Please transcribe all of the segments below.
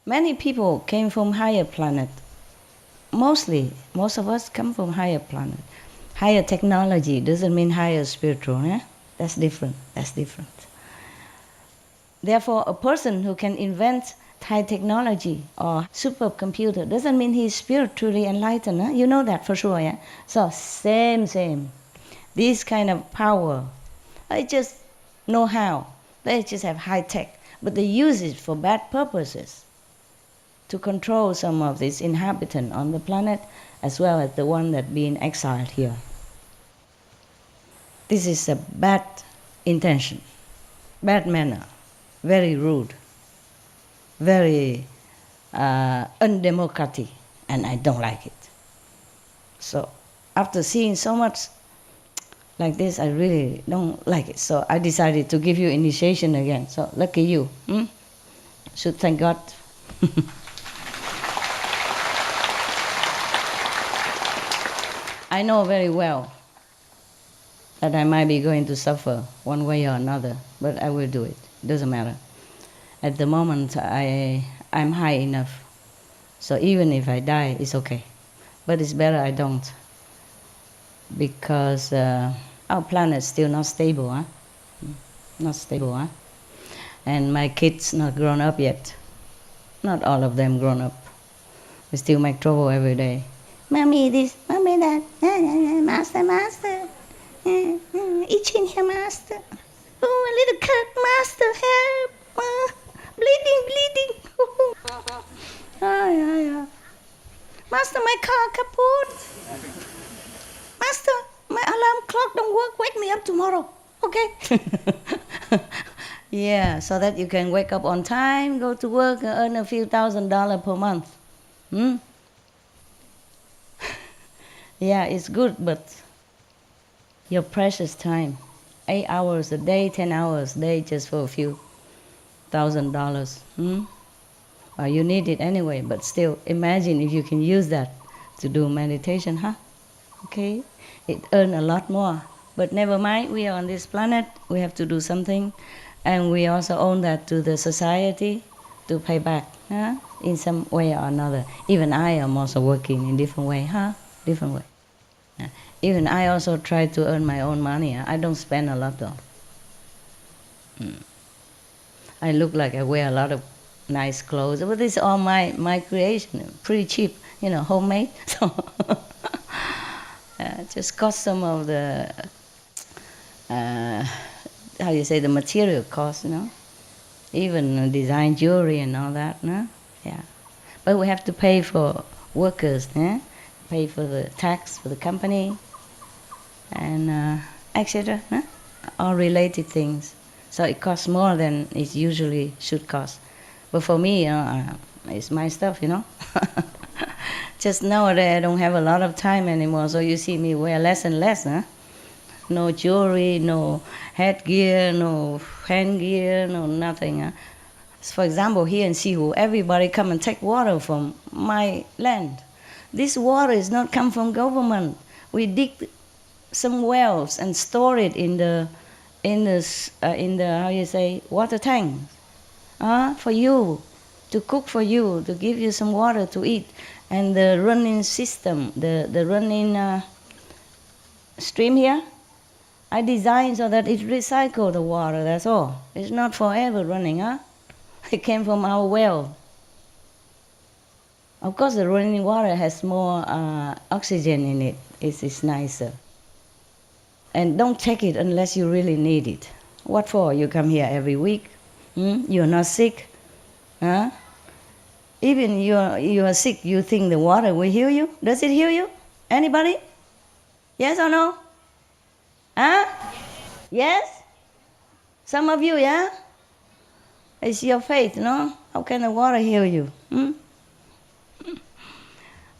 Many people came from higher planet. Mostly, most of us come from higher planet. Higher technology doesn't mean higher spiritual. Eh? That's different. That's different. Therefore, a person who can invent high technology or supercomputer doesn't mean he's spiritually enlightened. Huh? You know that for sure, yeah? So, same. This kind of power, they just know how. They just have high tech, but they use it for bad purposes to control some of these inhabitants on the planet as well as the one that being exiled here. This is a bad intention, bad manner, very rude, very undemocratic, and I don't like it. So after seeing so much like this, I really don't like it. So I decided to give you initiation again. So lucky you. Should thank God. I know very well that I might be going to suffer one way or another, but I will do it. It doesn't matter. At the moment, I'm high enough. So even if I die, it's okay. But it's better I don't. Because our planet's still not stable, huh? Not stable, huh? And my kids not grown up yet. Not all of them grown up. We still make trouble every day. Mommy this, mommy that, master. Itching here, master. Oh, a little cut, master, help. Bleeding. Yeah. Master, my car kaput. Master, my alarm clock don't work. Wake me up tomorrow, okay? Yeah, so that you can wake up on time, go to work, and earn a few $1,000s per month. Yeah, it's good, but your precious time, 8 hours a day, 10 hours a day, just for a few $1,000. Well, you need it anyway, but still, imagine if you can use that to do meditation, huh? Okay, it earn a lot more. But never mind, we are on this planet, we have to do something, and we also owe that to the society to pay back, huh? In some way or another. Even I am also working in different way, huh? Different way. Yeah. Even I also try to earn my own money. Huh? I don't spend a lot though. I look like I wear a lot of nice clothes, but it's all my creation, pretty cheap, homemade. So just cost some of the the material cost, even design jewelry and all that, no? Yeah. But we have to pay for workers, pay for the tax for the company, and etc. All related things. So it costs more than it usually should cost. But for me, it's my stuff, Just nowadays I don't have a lot of time anymore, so you see me wear less and less, huh? No jewelry, no headgear, no handgear, no nothing. Huh? For example, here in Sihu, everybody come and take water from my land. This water is not come from government. We dig some wells and store it in the water tank, for you, to cook for you, to give you some water to eat. And the running system, the running stream here, I designed so that it recycles the water, that's all. It's not forever running, huh? It came from our well. Of course, the running water has more oxygen in it. It's nicer. And don't take it unless you really need it. What for? You come here every week. You're not sick. Huh? Even you are sick, you think the water will heal you? Does it heal you? Anybody? Yes or no? Huh? Yes? Some of you, yeah? It's your faith, no? How can the water heal you?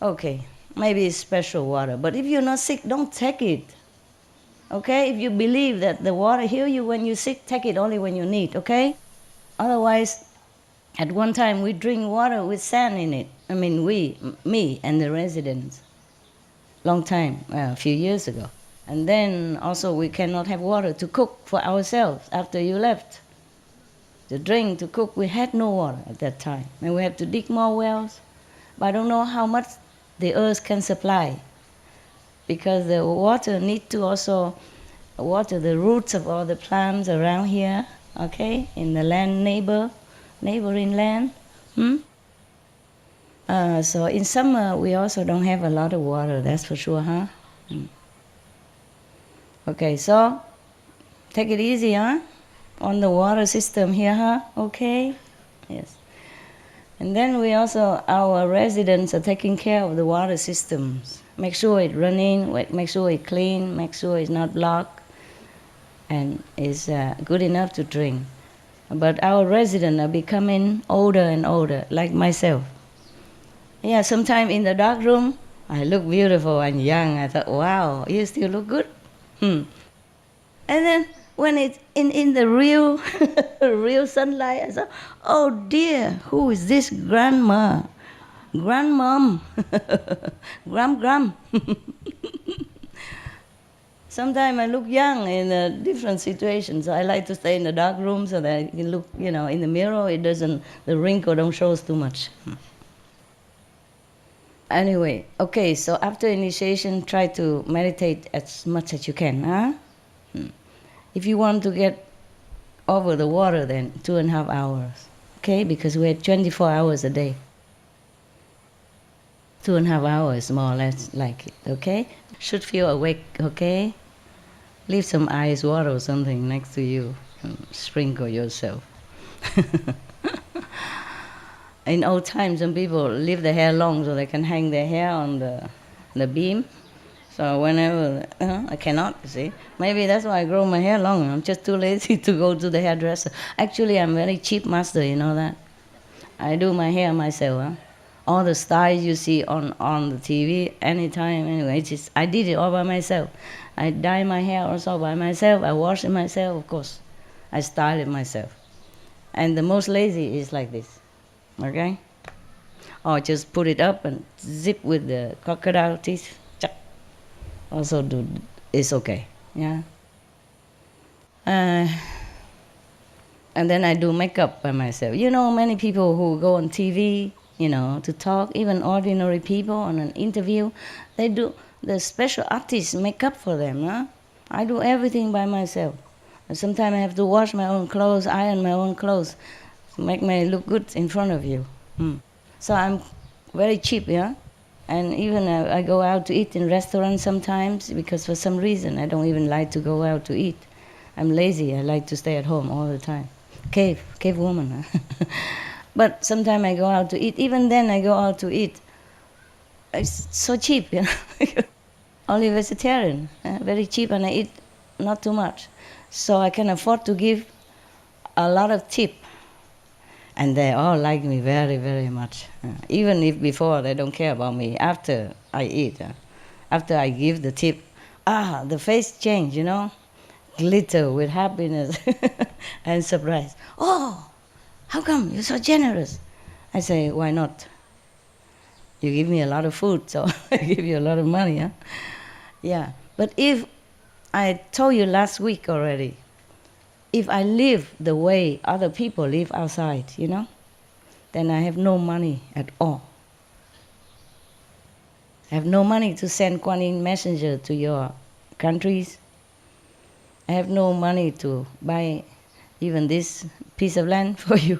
Okay, maybe it's special water, but if you're not sick, don't take it. Okay? If you believe that the water heals you when you're sick, take it only when you need, okay? Otherwise, at one time we drink water with sand in it. I mean, me and the residents. Long time, a few years ago. And then also we cannot have water to cook for ourselves after you left. to drink, to cook. We had no water at that time. And we had to dig more wells. But I don't know how much the earth can supply, because the water need to also water the roots of all the plants around here, okay, in the land neighboring land. Hmm? So in summer we also don't have a lot of water, that's for sure, huh? Okay, so take it easy, huh? On the water system here, huh? Okay? Yes. And then we also, our residents are taking care of the water systems. Make sure it's running, make sure it's clean, make sure it's not blocked, and is good enough to drink. But our residents are becoming older and older, like myself. Yeah, sometime in the dark room, I look beautiful and young. I thought, wow, you still look good. And then when it's in the real real sunlight, I thought, oh dear, who is this grandma? Grandmom, gram. Sometimes I look young in different situations. I like to stay in the dark room so that I can look, in the mirror. It doesn't, the wrinkle don't show too much. Anyway, okay, so after initiation, try to meditate as much as you can, huh? If you want to get over the water, then 2.5 hours, okay? Because we have 24 hours a day. 2.5 hours, more or less, like it, okay? Should feel awake, okay? Leave some ice water or something next to you and sprinkle yourself. In old times, some people leave their hair long so they can hang their hair on the beam. So whenever, I cannot, you see. Maybe that's why I grow my hair long. I'm just too lazy to go to the hairdresser. Actually, I'm very cheap master, you know that. I do my hair myself. Huh? All the styles you see on the TV, anytime, anyway, I did it all by myself. I dye my hair also by myself. I wash it myself, of course. I style it myself. And the most lazy is like this, okay? Or just put it up and zip with the crocodile teeth. Also do, it's okay, yeah. And then I do makeup by myself. You know, many people who go on TV, to talk, even ordinary people on an interview, they do, the special artists make up for them, huh? I do everything by myself. And sometimes I have to wash my own clothes, iron my own clothes, to make me look good in front of you. So I'm very cheap, yeah? And even I go out to eat in restaurants sometimes, because for some reason I don't even like to go out to eat. I'm lazy, I like to stay at home all the time. Cave woman. Huh? But sometimes I go out to eat. Even then I go out to eat. It's so cheap, Only vegetarian, very cheap, and I eat not too much. So I can afford to give a lot of tip. And they all like me very, very much. Even if before they don't care about me, after I eat, after I give the tip, the face change, glitter with happiness and surprise. Oh, how come you're so generous? I say, why not? You give me a lot of food, so I give you a lot of money, huh? Yeah, but if I told you last week already, if I live the way other people live outside, then I have no money at all. I have no money to send Kuan Yin messenger to your countries. I have no money to buy even this piece of land for you.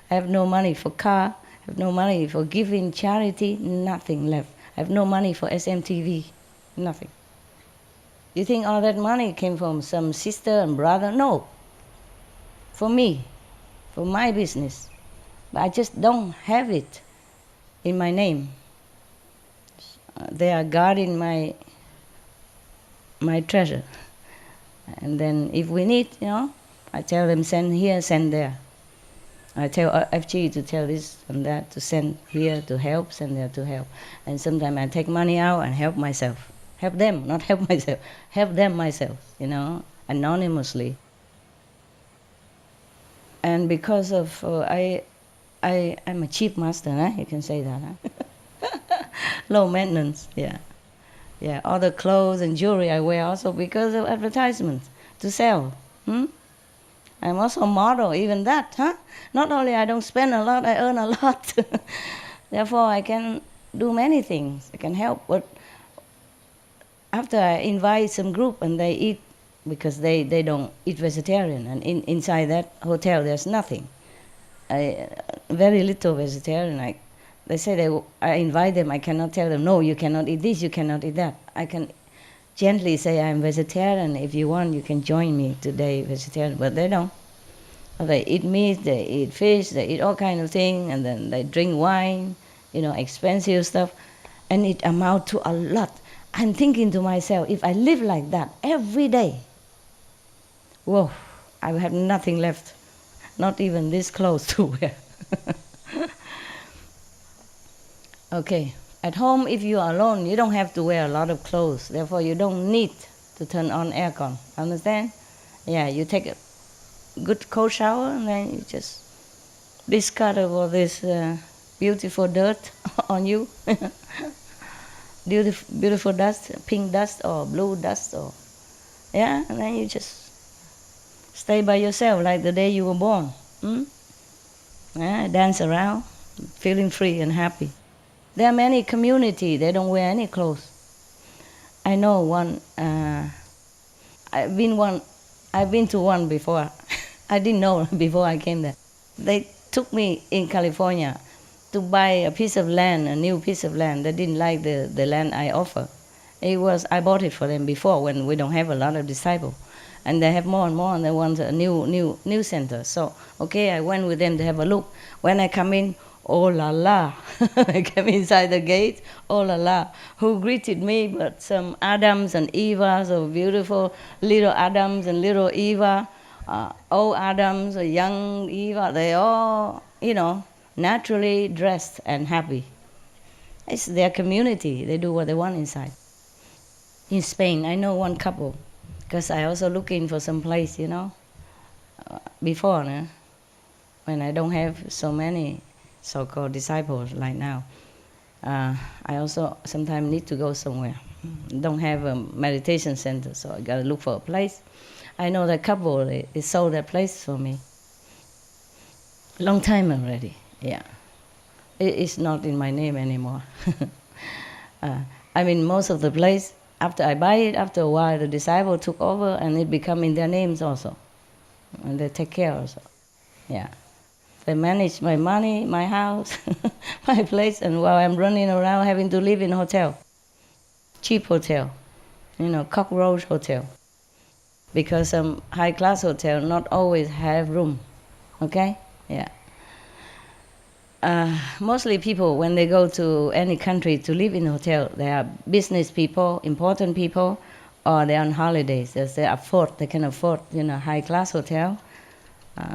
I have no money for car. I have no money for giving charity, nothing left. I have no money for SMTV, nothing. You think all that money came from some sister and brother? No. For me, for my business. But I just don't have it in my name. They are guarding my treasure. And then if we need, I tell them send here, send there. I tell FG to tell this and that, to send here to help, send there to help. And sometimes I take money out and help myself. Help them, not help myself. Help them myself, anonymously. And because of, I'm a cheap master, huh? You can say that, huh? Low maintenance, yeah. Yeah, all the clothes and jewelry I wear also because of advertisements, to sell. I'm also a model, even that, huh? Not only I don't spend a lot, I earn a lot. Therefore, I can do many things. I can help. But after I invite some group and they eat, because they don't eat vegetarian, and inside that hotel there's nothing. Very little vegetarian. They say I invite them, I cannot tell them, no, you cannot eat this, you cannot eat that. I can gently say I'm vegetarian. If you want, you can join me today, vegetarian. But they don't. They eat meat, they eat fish, they eat all kind of things, and then they drink wine, expensive stuff, and it amounts to a lot. I'm thinking to myself, if I live like that every day, whoa, I will have nothing left, not even this clothes to wear. Okay, at home, if you are alone, you don't have to wear a lot of clothes. Therefore, you don't need to turn on aircon. Understand? Yeah, you take a good cold shower, and then you just discard all this beautiful dirt on you. Beautiful dust, pink dust or blue dust, and then you just stay by yourself like the day you were born. Yeah, dance around, feeling free and happy. There are many communities, they don't wear any clothes. I know one, I've been to one before. I didn't know before I came there. They took me in California to buy a piece of land, a new piece of land. They didn't like the land I offer. I bought it for them before when we don't have a lot of disciples. And they have more and more, and they want a new center. So, okay, I went with them to have a look. When I come in, oh la la, I came inside the gate, oh la la. Who greeted me but some Adams and Evas, so beautiful little Adams and little Eva, old Adams, a young Eva, they all, naturally dressed and happy. It's their community, they do what they want inside. In Spain, I know one couple, because I also looking for some place, before, when I don't have so many so-called disciples like now. I also sometimes need to go somewhere. Don't have a meditation center, so I got to look for a place. I know that couple, they sold that place for me. Long time already, yeah. It's not in my name anymore. Most of the place, after I buy it, after a while, the disciple took over and it become in their names also. And they take care also, yeah. They manage my money, my house, my place, and while I'm running around having to live in a hotel. Cheap hotel, cockroach hotel. Because some high-class hotel not always have room, okay? Yeah. Mostly people, when they go to any country to live in a hotel, they are business people, important people, or they're on holidays. They can afford, high-class hotel.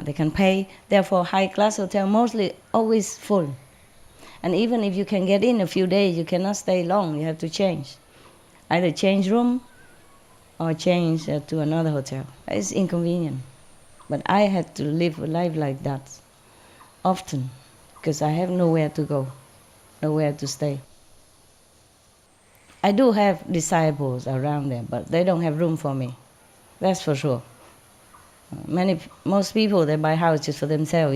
They can pay. Therefore, high-class hotel mostly always full. And even if you can get in a few days, you cannot stay long. You have to change. Either change room or change to another hotel. It's inconvenient. But I had to live a life like that often because I have nowhere to go, nowhere to stay. I do have disciples around there, but they don't have room for me. That's for sure. Most people, they buy houses for themselves,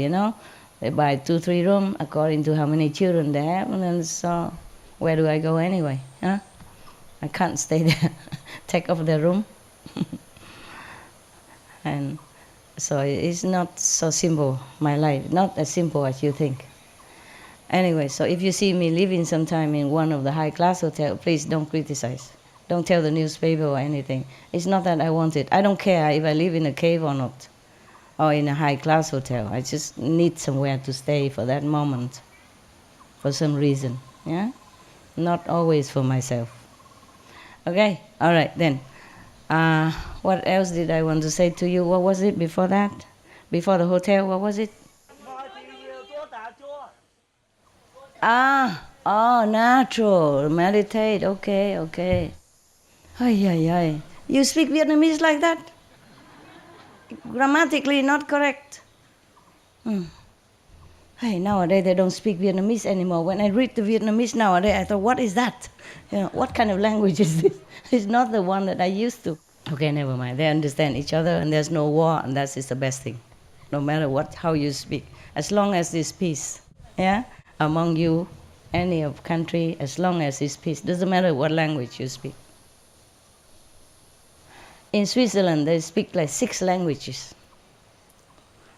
They buy 2-3 rooms according to how many children they have, and then so where do I go anyway? Huh? I can't stay there, take off their room. And so it's not so simple, my life, not as simple as you think. Anyway, so if you see me living sometime in one of the high-class hotels, please don't criticize. Don't tell the newspaper or anything. It's not that I want it. I don't care if I live in a cave or not, or in a high-class hotel. I just need somewhere to stay for that moment, for some reason, yeah? Not always for myself. Okay, all right then. What else did I want to say to you? What was it before that? Before the hotel, what was it? Natural, meditate, okay. Ay. You speak Vietnamese like that? Grammatically not correct. Hey, nowadays they don't speak Vietnamese anymore. When I read the Vietnamese nowadays, I thought, what is that? What kind of language is this? It's not the one that I used to. Okay, never mind. They understand each other, and there's no war, and that is the best thing. No matter how you speak, as long as there's peace, yeah, among you, any of country, as long as there's peace, doesn't matter what language you speak. In Switzerland, they speak like 6 languages.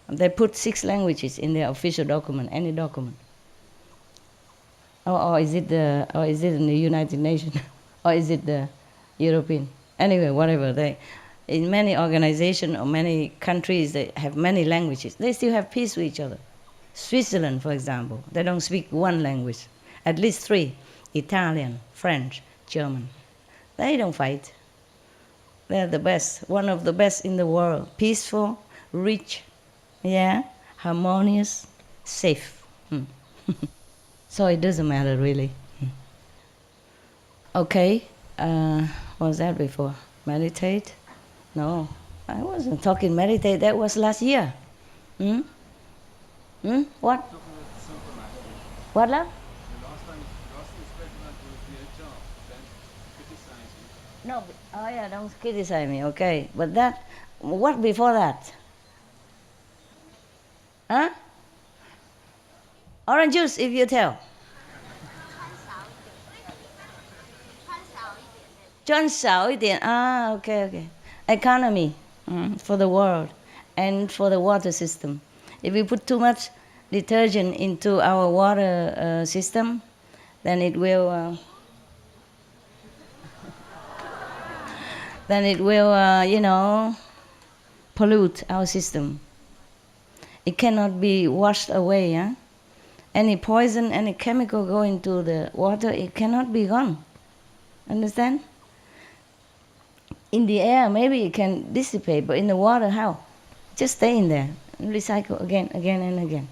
They put 6 languages in their official document, any document. Or is it in the United Nations, or is it the European? Anyway, whatever in many organizations or many countries, they have many languages. They still have peace with each other. Switzerland, for example, they don't speak one language, at least 3: Italian, French, German. They don't fight. They're the best, one of the best in the world. Peaceful, rich, yeah, harmonious, safe. So it doesn't matter really. Okay, what was that before? Meditate? No, I wasn't talking meditate. That was last year. Hmm? Hmm? What? What, love? No, oh yeah, don't criticize me, okay. But what before that? Huh? Orange juice, if you tell. 赚少一点 okay. Economy for the world and for the water system. If we put too much detergent into our water system, then it will pollute our system. It cannot be washed away. Yeah? Any poison, any chemical go into the water, it cannot be gone. Understand? In the air, maybe it can dissipate, but in the water, how? Just stay in there and recycle again and again.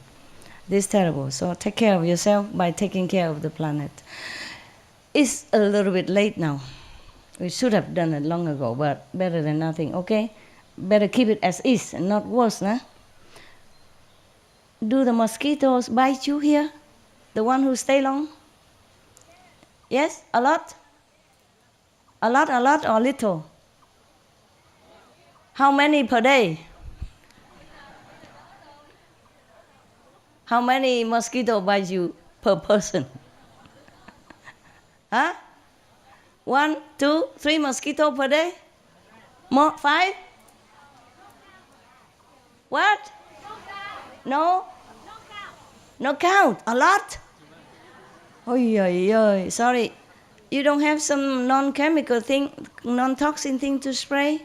This is terrible. So take care of yourself by taking care of the planet. It's a little bit late now. We should have done it long ago, but better than nothing, okay? Better keep it as is and not worse, nah? Do the mosquitoes bite you here? The one who stay long? Yes? A lot? A lot or little? How many per day? How many mosquitoes bite you per person? Huh? 1, 2, 3 mosquitoes per day? More? 5? What? No? No count. A lot? Oh, sorry. You don't have some non-chemical thing, non-toxin thing to spray?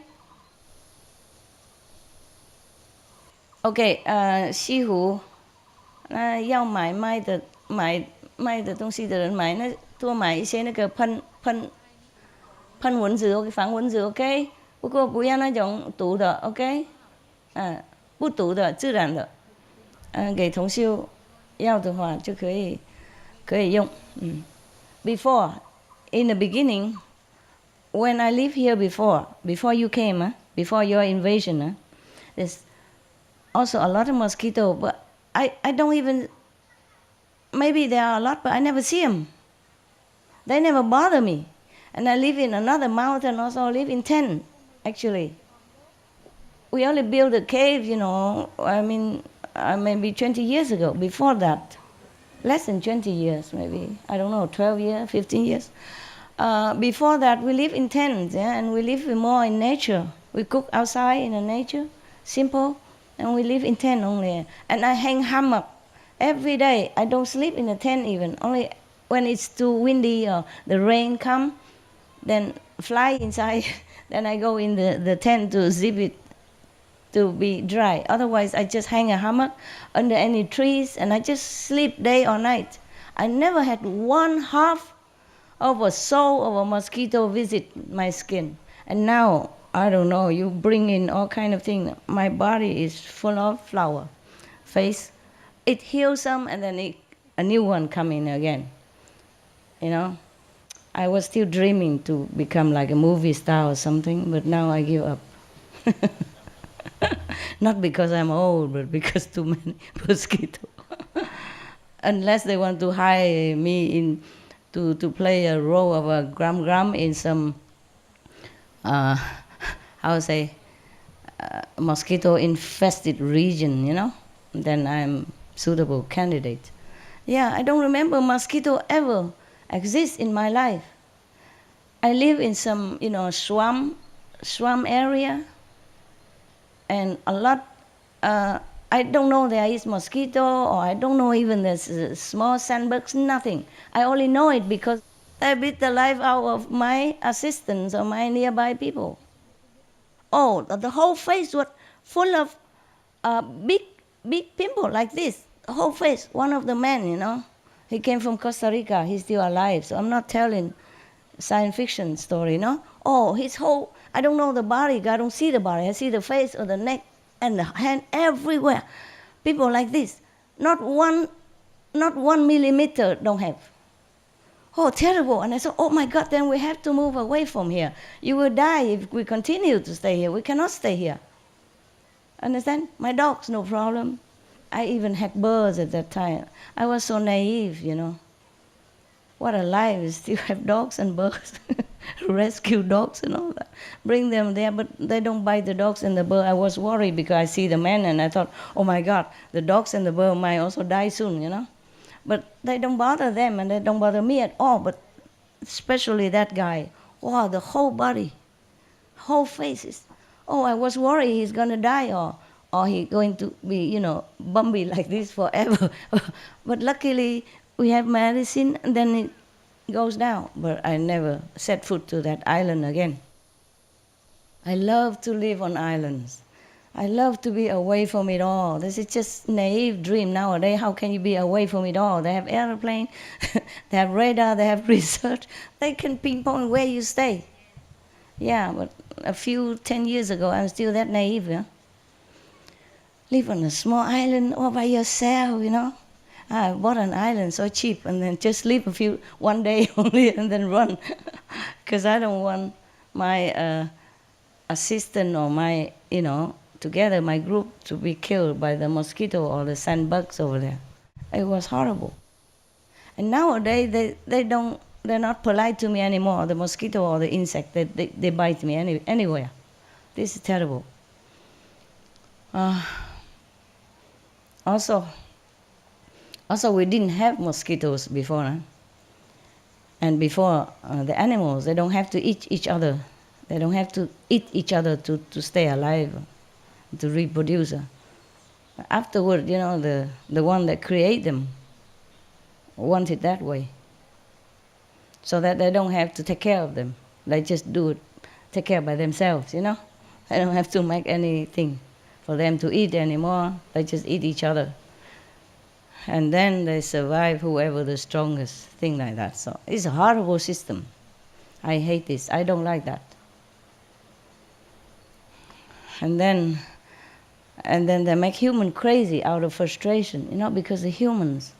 Okay, 西湖，要卖的东西的人买，那多买一些那个喷蚊子 ，OK， 防蚊子 ，OK， 不过不要那种毒的 ，OK， 不毒的，自然的，给同修要的话就可以用。Before, in the beginning, when I lived here before you came, before your invasion, there's also a lot of mosquitoes, but I don't even, maybe there are a lot, but I never see them. They never bother me. And I live in another mountain, also live in tent, actually. We only built a cave, maybe 20 years ago. Before that, less than 20 years, maybe, I don't know, 12 years, 15 years. Before that, we live in tents, yeah, and we live more in nature. We cook outside in the nature, simple, and we live in tent only. And I hang hammock every day. I don't sleep in a tent even, only when it's too windy or the rain come, then fly inside. Then I go in the tent to zip it to be dry. Otherwise, I just hang a hammock under any trees and I just sleep day or night. I never had 1/2 of a soul of a mosquito visit my skin. And now, I don't know, you bring in all kind of things. My body is full of flower, face. It heals some and then a new one come in again. I was still dreaming to become like a movie star or something, but now I give up. Not because I'm old, but because too many mosquitoes. Unless they want to hire me to play a role of a gram in some how to say, mosquito infested region, then I'm suitable candidate. Yeah, I don't remember mosquito ever exist in my life. I live in some, swamp area, and a lot. I don't know there is mosquito, or I don't know even there's small sandbugs. Nothing. I only know it because I beat the life out of my assistants or my nearby people. Oh, the whole face was full of big, big pimple like this. The whole face. One of the men, he came from Costa Rica. He's still alive. So I'm not telling science fiction story, Oh, his whole, I don't know the body. I don't see the body. I see the face or the neck and the hand everywhere. People like this. Not one millimeter don't have. Oh, terrible. And I said, oh my God, then we have to move away from here. You will die if we continue to stay here. We cannot stay here. Understand? My dogs, no problem. I even had birds at that time. I was so naive, What a life, we still have dogs and birds. Rescue dogs and all that. Bring them there, but they don't bite the dogs and the bird. I was worried because I see the man and I thought, oh my God, the dogs and the bird might also die soon, But they don't bother them and they don't bother me at all, but especially that guy. Wow, the whole body, whole faces. Oh, I was worried he's going to die or he's going to be, bumpy like this forever. But luckily, we have medicine and then it goes down. But I never set foot to that island again. I love to live on islands. I love to be away from it all. This is just naive dream nowadays. How can you be away from it all? They have airplane, they have radar, they have research. They can pinpoint where you stay. Yeah, but 10 years ago, I'm still that naive, Live on a small island all by yourself, I bought an island so cheap and then just live one day only and then run. Because I don't want my assistant or my, together my group to be killed by the mosquito or the sandbugs over there. It was horrible. And nowadays they're not polite to me anymore, the mosquito or the insect, they bite me anywhere. This is terrible. Also, we didn't have mosquitoes before. And before, the animals, they don't have to eat each other. They don't have to eat each other to stay alive, to reproduce. Afterward, the one that create them want it that way. So that they don't have to take care of them. They just take care by themselves, They don't have to make anything for them to eat anymore. They just eat each other. And then they survive whoever the strongest, thing like that. So it's a horrible system. I hate this. I don't like that. And then they make human crazy out of frustration, because the humans,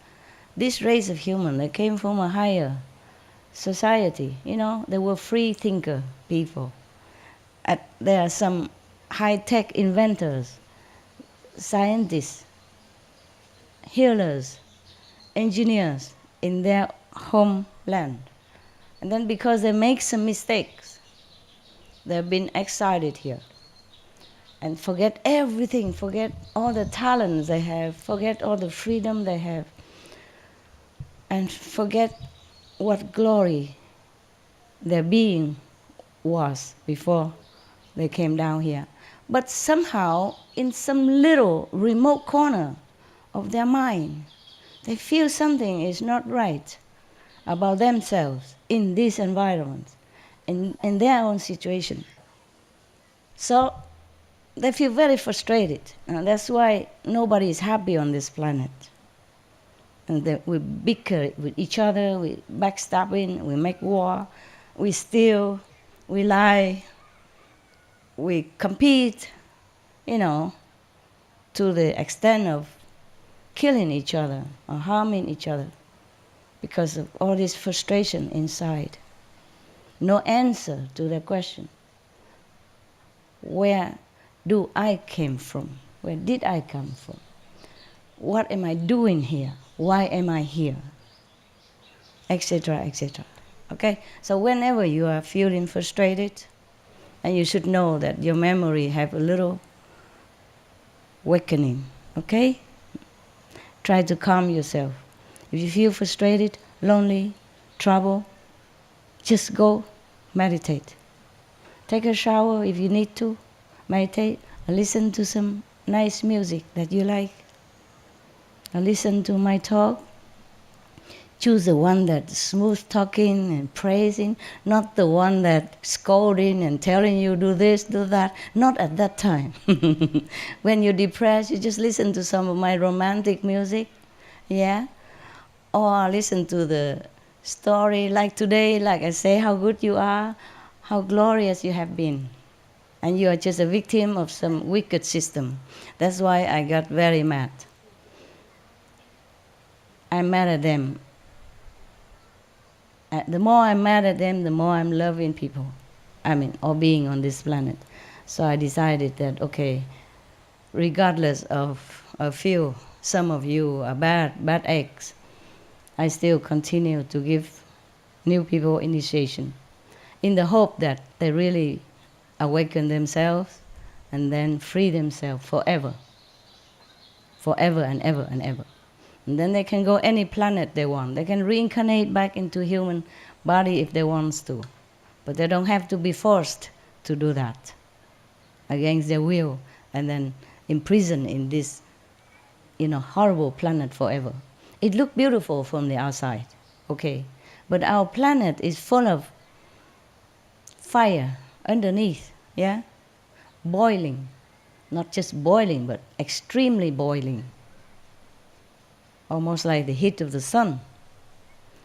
this race of human, they came from a higher society, they were free thinker people. There are some high-tech inventors, scientists, healers, engineers in their homeland. And then because they make some mistakes, they've been exiled here. And forget everything, forget all the talents they have, forget all the freedom they have, and forget what glory their being was before they came down here. But somehow, in some little remote corner of their mind, they feel something is not right about themselves in this environment, in their own situation. So they feel very frustrated, and that's why nobody is happy on this planet. And we bicker with each other, we backstabbing, we make war, we steal, we lie, we compete, to the extent of killing each other or harming each other because of all this frustration inside. No answer to the question, where do I came from? Where did I come from? What am I doing here? Why am I here? Etc., etc. Okay? So whenever you are feeling frustrated, And you should know that your memory have a little awakening, okay? Try to calm yourself. If you feel frustrated, lonely, trouble, just go meditate. Take a shower if you need to, meditate, and listen to some nice music that you like. And listen to my talk. Choose the one that's smooth talking and praising, not the one that scolding and telling you do this, do that. Not at that time. When you're depressed, you just listen to some of my romantic music, yeah? Or listen to the story like today, like I say, how good you are, how glorious you have been. And you are just a victim of some wicked system. That's why I got very mad. I'm mad at them. The more I'm mad at them, the more I'm loving people. Or being on this planet. So I decided that, okay, regardless of some of you are bad eggs, I still continue to give new people initiation in the hope that they really awaken themselves and then free themselves forever and ever and ever. And then they can go any planet they want. They can reincarnate back into human body if they want to. But they don't have to be forced to do that against their will and then imprisoned in this horrible planet forever. It looks beautiful from the outside, okay? But our planet is full of fire underneath, yeah? Boiling. Not just boiling, but extremely boiling. Almost like the heat of the sun.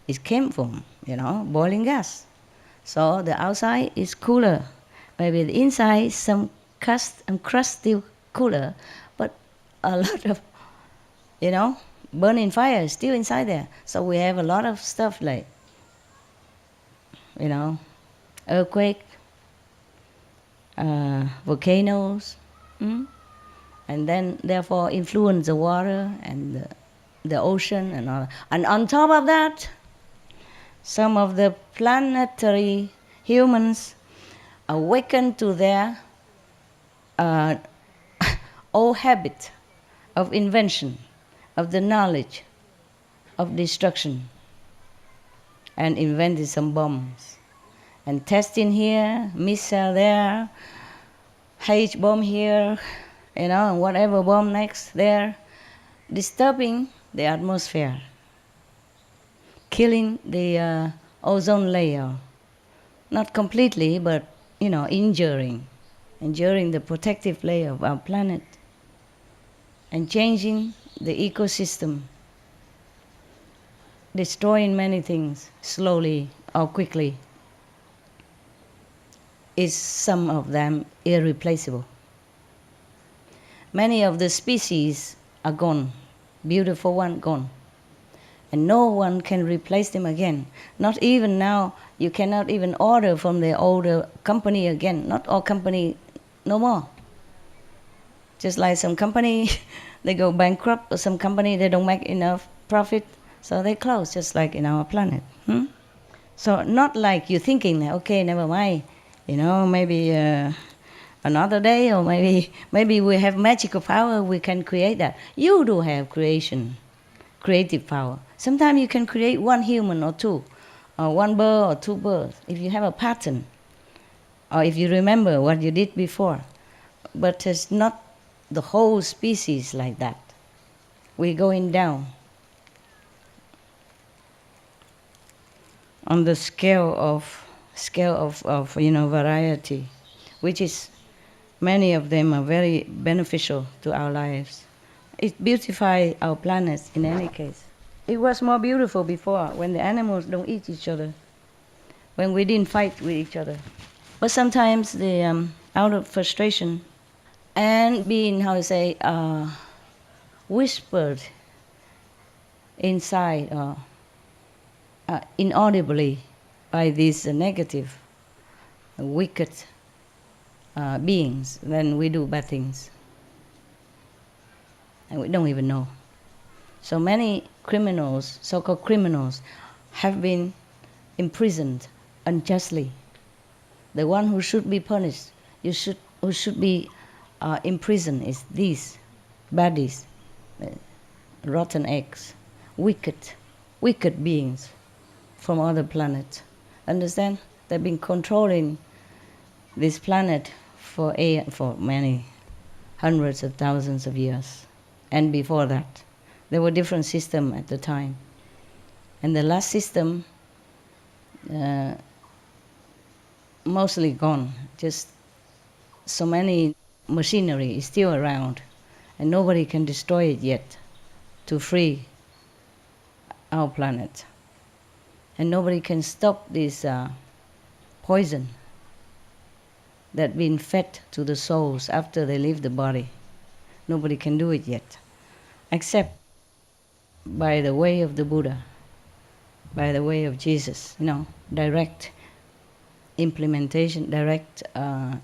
It came from, boiling gas. So the outside is cooler. Maybe the inside, some crust still cooler, but a lot of, burning fire is still inside there. So we have a lot of stuff like, earthquake, volcanoes, and then therefore influence the water and the ocean and all that. And on top of that, some of the planetary humans awaken to their old habit of invention, of the knowledge of destruction, and invented some bombs. And testing here, missile there, H bomb here, and whatever bomb next there, disturbing the atmosphere, killing the ozone layer. Not completely, but, injuring the protective layer of our planet and changing the ecosystem, destroying many things slowly or quickly. Is some of them irreplaceable. Many of the species are gone, beautiful one gone. And no one can replace them again. Not even now, you cannot even order from the older company again. Not all company, no more. Just like some company, they go bankrupt, or some company, they don't make enough profit, so they close, just like in our planet. So not like you're thinking, okay, never mind, maybe another day, or maybe we have magical power, we can create that. You do have creative power. Sometimes you can create one human or two, or one bird or two birds, if you have a pattern, or if you remember what you did before. But it's not the whole species like that. We're going down on the scale of variety, which is many of them are very beneficial to our lives. It beautifies our planet in any case. It was more beautiful before when the animals don't eat each other, when we didn't fight with each other. But sometimes out of frustration and being, whispered inside inaudibly by these negative, wicked beings, then we do bad things. And we don't even know. So many criminals, so-called criminals, have been imprisoned unjustly The one who should be punished, who should be imprisoned is these baddies, rotten eggs, wicked beings from other planets. Understand? They've been controlling this planet for many hundreds of thousands of years. And before that, there were different systems at the time. And the last system, mostly gone. Just so many machinery is still around, and nobody can destroy it yet to free our planet. And nobody can stop this poison that been fed to the souls after they leave the body. Nobody can do it yet, except by the way of the Buddha, by the way of Jesus, direct implementation, direct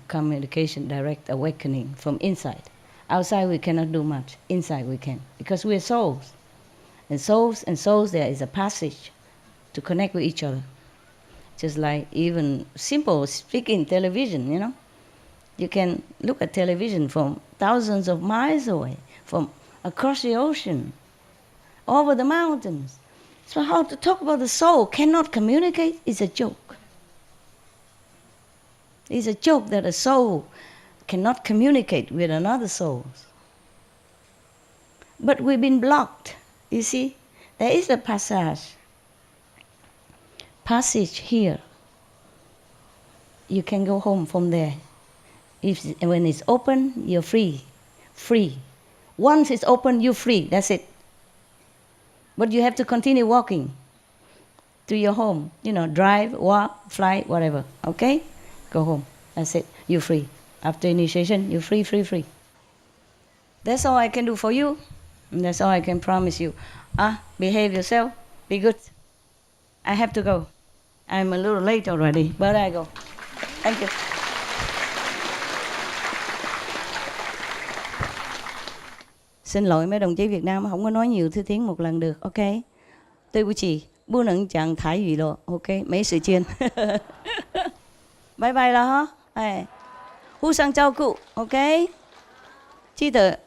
communication, direct awakening from inside. Outside we cannot do much, inside we can, because we are souls. And souls, there is a passage to connect with each other. Just like even simple speaking television, You can look at television from thousands of miles away, from across the ocean, over the mountains. So how to talk about the soul cannot communicate is a joke. It's a joke that a soul cannot communicate with another soul. But we've been blocked, you see. There is a passage here. You can go home from there. When it's open, you're free. Once it's open, you're free, that's it. But you have to continue walking to your home. Drive, walk, fly, whatever, okay? Go home, that's it, you're free. After initiation, you're free. That's all I can do for you, and that's all I can promise you. Behave yourself, be good. I have to go. I'm a little late already, but I go. Thank you. Xin lỗi mấy đồng chí Việt Nam không có nói nhiều thứ tiếng một lần được, ok? 对不起，不能讲台语了 ，OK？ 没时间。拜拜了哈，哎，互相照顾 ，OK？ 记得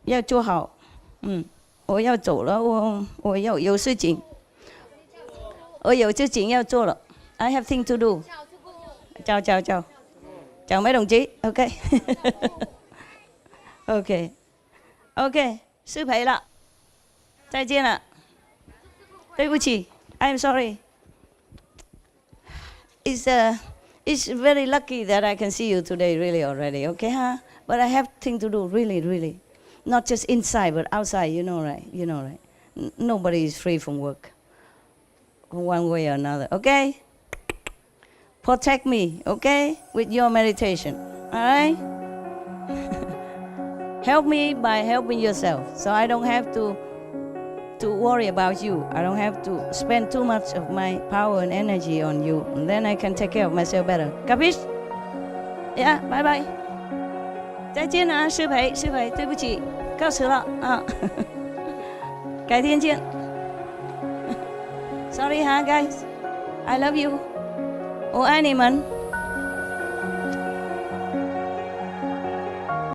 要做好，我要走了，我要有事情，我有事情要做了 ，I have thing to do。chào mấy đồng chí, OK？ OK， 失陪了，再见了，对不起 ，I'm sorry。It's very lucky that I can see you today, really already, okay, huh? But I have thing to do, really. Not just inside, but outside, you know, right? Nobody is free from work, one way or another, okay? Protect me, okay, with your meditation, all right? Help me by helping yourself, so I don't have to worry about you. I don't have to spend too much of my power and energy on you, and then I can take care of myself better. Capiche? Yeah, bye bye. 再见啊，师培，对不起，告辞了啊，改天见。Sorry 哈 ，guys, I love you. 我爱你们。